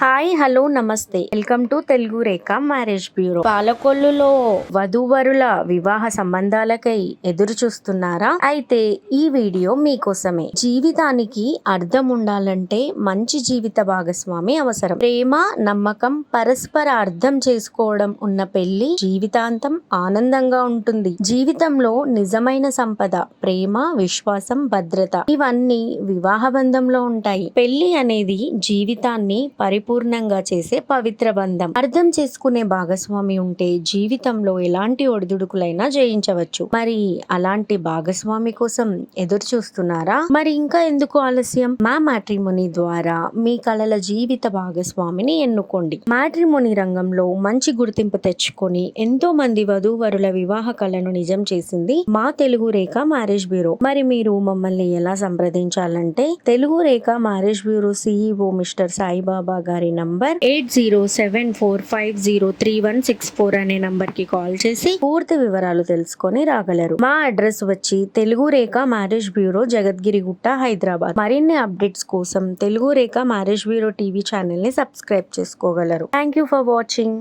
Hi hello నమస్తే welcome to Telugu Rekha marriage bureau. పాలకొల్లులో వధూవరుల వివాహ సంబంధాలకై ఎదురు చూస్తున్నారా? అయితే ఈ వీడియో మీకోసమే. జీవితానికి అర్థం ఉండాలంటే మంచి జీవిత భాగస్వామి అవసరం. ప్రేమ, నమ్మకం, పరస్పర అర్థం చేసుకోవడం ఉన్న పెళ్లి జీవితాంతం ఆనందంగా ఉంటుంది. జీవితంలో నిజమైన సంపద ప్రేమ, విశ్వాసం, భద్రత ఇవన్నీ వివాహ బంధంలో ఉంటాయి. పెళ్లి అనేది జీవితాన్ని పరిపూర్ణంగా చేసే పవిత్ర బంధం. అర్థం చేసుకునే భాగస్వామి ఉంటే జీవితంలో ఎలాంటి ఒడిదుడుకులైనా జయించవచ్చు. మరి అలాంటి భాగస్వామి కోసం ఎదురు చూస్తున్నారా? మరి ఇంకా ఎందుకు ఆలస్యం? మా మ్యాట్రిమోనీ ద్వారా మీ కలల జీవిత భాగస్వామిని ఎన్నుకోండి. మ్యాట్రిమోనీ రంగంలో మంచి గుర్తింపు తెచ్చుకొని ఎంతో మంది వధూవరుల వివాహ కళను నిజం చేసింది మా తెలుగు రేఖ మ్యారేజ్ బ్యూరో. మరి మీరు మమ్మల్ని ఎలా సంప్రదించాలంటే Telugu Rekha marriage bureau CEO mister Saibaba గారి నంబర్ 8074503164 అనే నంబర్ కి కాల్ చేసి పూర్తి వివరాలు తెలుసుకొని రాగలరు. మా అడ్రస్ వచ్చి తెలుగు రేఖ మ్యారేజ్ బ్యూరో, జగద్గిరిగుట్ట, హైదరాబాద్. మరిన్ని అప్డేట్స్ కోసం Telugu Rekha marriage bureau TV channel ని సబ్స్క్రైబ్ చేసుకోగలరు. Thank you for watching.